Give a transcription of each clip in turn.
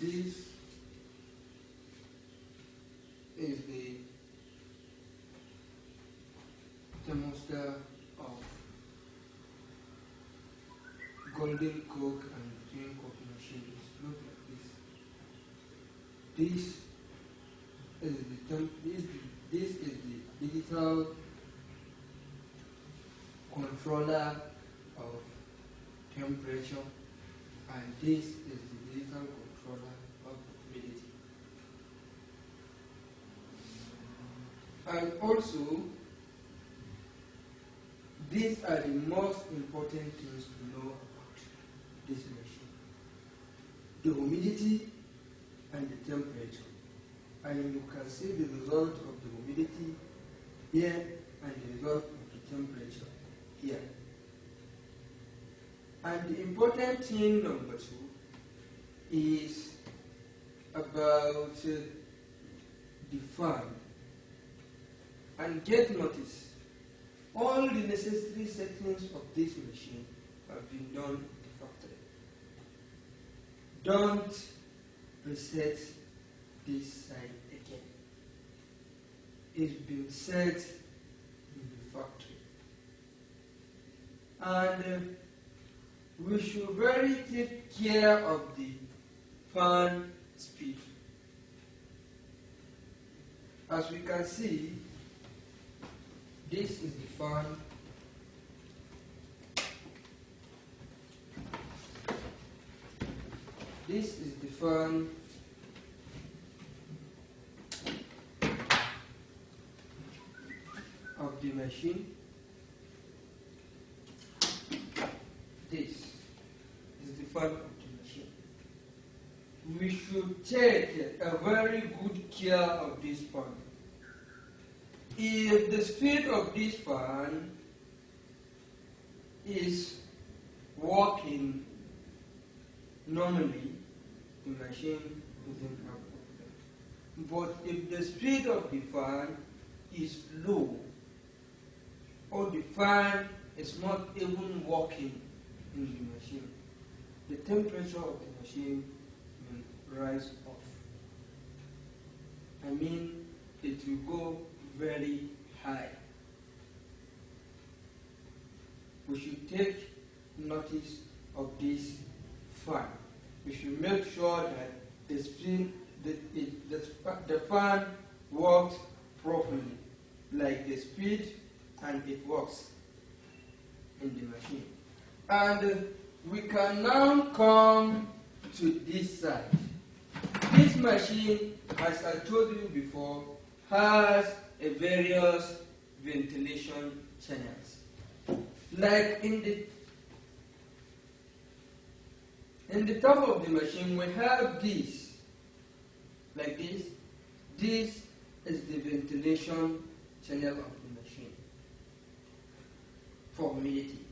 This is the thermostat of golden coke and green coke machines. Look like this. This is the digital controller of temperature, and this is the digital controller of humidity. And also, these are the most important things to know about this machine: the humidity and the temperature. And you can see the result of the humidity here and the result of the temperature here. And the important thing number 2 is about the fan. And get notice, all the necessary settings of this machine have been done in the factory. Don't reset this side again. It's been set in the factory. And we should very take care of the fan speed. As we can see, this is the fan. This is the fan. Of the machine. This is the fan of the machine. We should take a very good care of this fan. If the speed of this fan is working normally, the machine doesn't have a problem. But if the speed of the fan is low, or the fan is not even working in the machine, the temperature of the machine will rise off. I mean, it will go very high. We should take notice of this fan. We should make sure that the fan works properly, like the speed, and it works in the machine. And we can now come to this side. This machine, as I told you before, has a various ventilation channels. Like in the top of the machine, we have this, like this. This is the ventilation channel of the machine for humidity.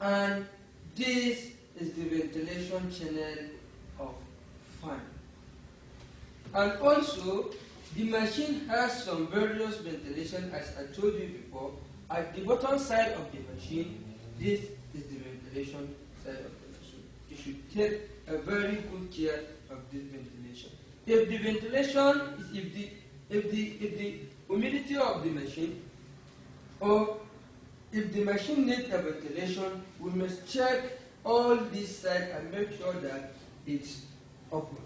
And this is the ventilation channel of fan. And also, the machine has some various ventilation, as I told you before. At the bottom side of the machine, this is the ventilation side of the machine. You should take a very good care of this ventilation. If the ventilation is, if the humidity of the machine, or if the machine needs a ventilation, we must check all this side and make sure that it's open.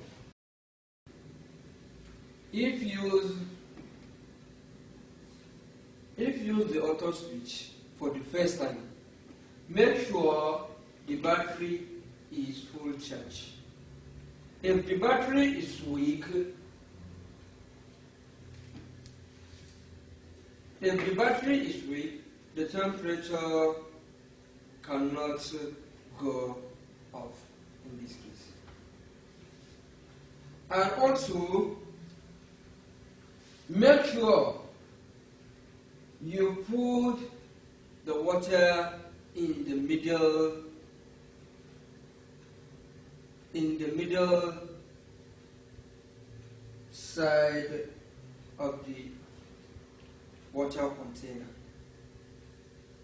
If you use the auto switch for the first time, make sure the battery is full charge. If the battery is weak, the temperature cannot go off in this case. And also, make sure you put the water in the middle side of the water container.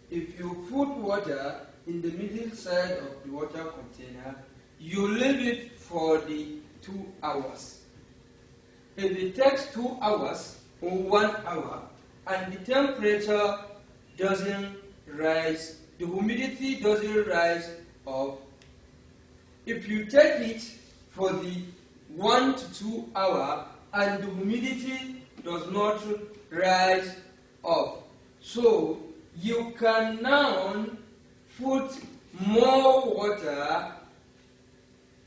If you put water in the middle side of the water container, you leave it for the 2 hours. If it takes 2 hours or 1 hour and the temperature doesn't rise, the humidity doesn't rise up, if you take it for the 1 to 2 hour and the humidity does not rise up, so you can now put more water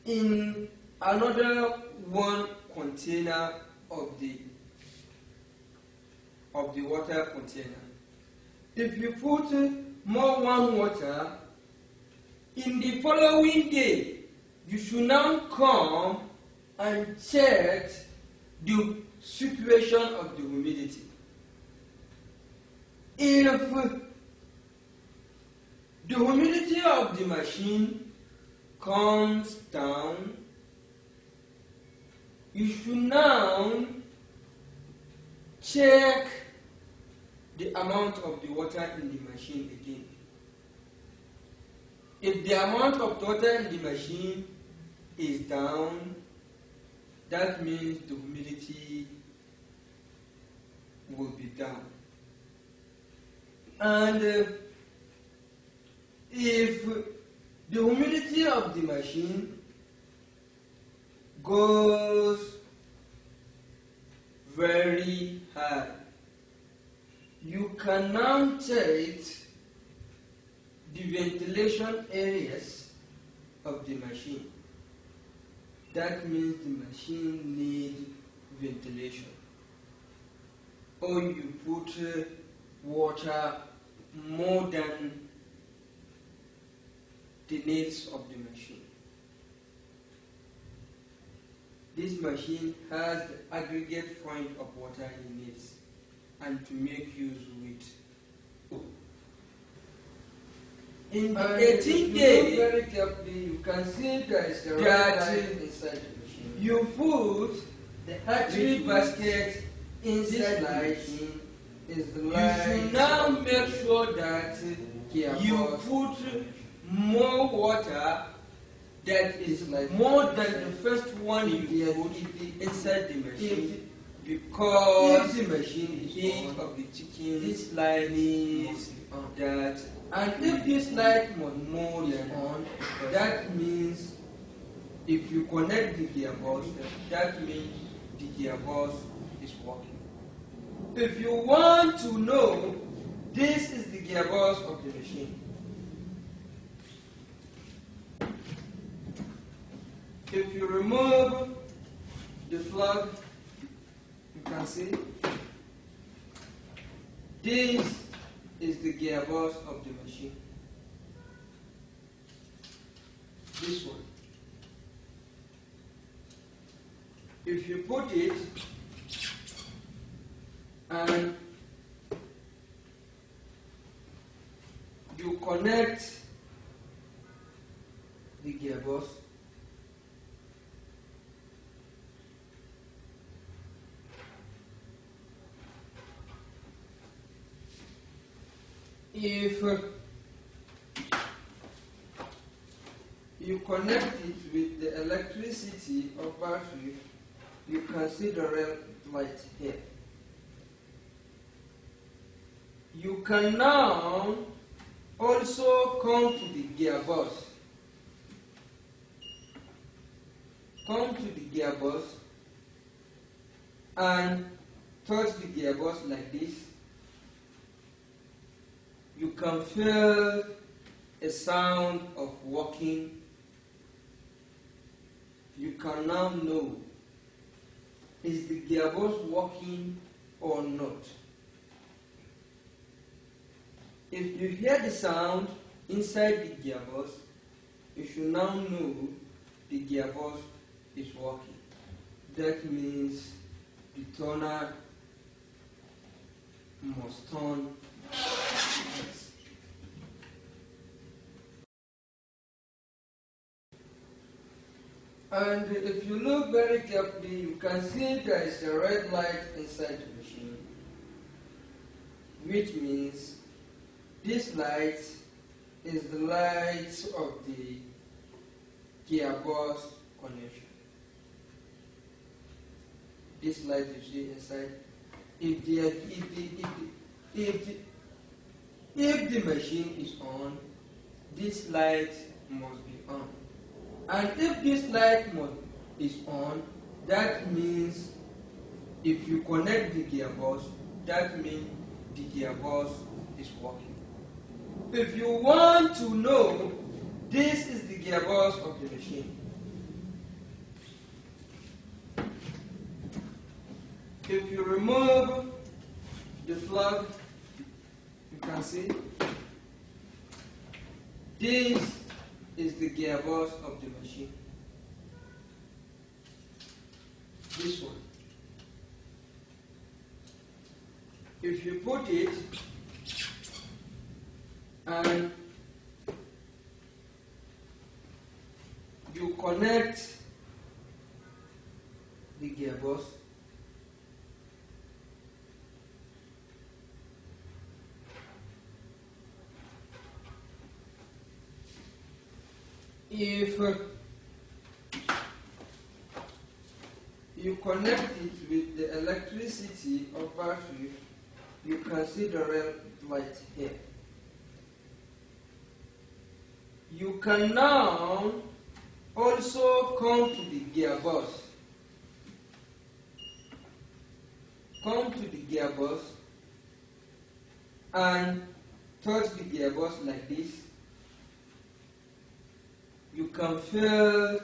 in another one container of the water container. If you put more water, in the following day, you should now come and check the situation of the humidity. If the humidity of the machine comes down, you should now check the amount of the water in the machine again. If the amount of water in the machine is down, that means the humidity will be down. And if the humidity of the machine goes very high, you can now take the ventilation areas of the machine. That means the machine needs ventilation. Or you put water more than the needs of the machine. This machine has the aggregate point of water it needs and to make use with. In the 18th day, very carefully, you can see there is a red light inside the machine. You put the hatchery basket inside the machine. Is the light. You should now make sure that you put more water that is more than the first one you put inside the machine, because if the machine is heat of the chicken, this light is that, and if this light mode is on, that means if you connect the gearbox, that means the gearbox is working. If you want to know, this is the gearbox of the machine. If you remove the plug, you can see this is the gearbox of the machine. This one. If you put it and you connect the gearbox, if you connect it with the electricity of battery, you can see the red light here. You can now also come to the gearbox. Come to the gearbox and touch the gearbox like this. You can feel a sound of working. You can now know, is the gearbox working or not? If you hear the sound inside the gearbox, you should now know the gearbox is working. That means the turner must turn. And if you look very carefully, you can see there is a red light inside the machine, which means this light is the light of the gearbox connection. this light you see inside, if the machine is on, this light must be on. And if this light is on, that means if you connect the gearbox, that means the gearbox is working. If you want to know, this is the gearbox of the machine. If you remove the plug, you can see this is the gearbox of the machine. This one. If you put it and you connect the gearbox, if you connect it with the electricity of battery, you can see the red light here. You can now also come to the gearbox. Come to the gearbox and touch the gearbox like this. You can feel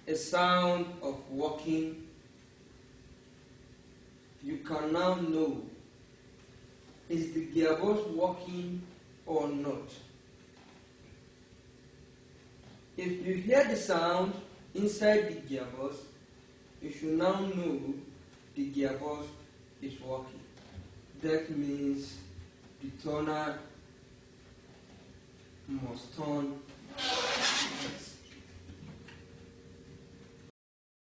a sound of working. You can now know, is the gearbox working or not? If you hear the sound inside the gearbox, you should now know the gearbox is working. That means the turner must turn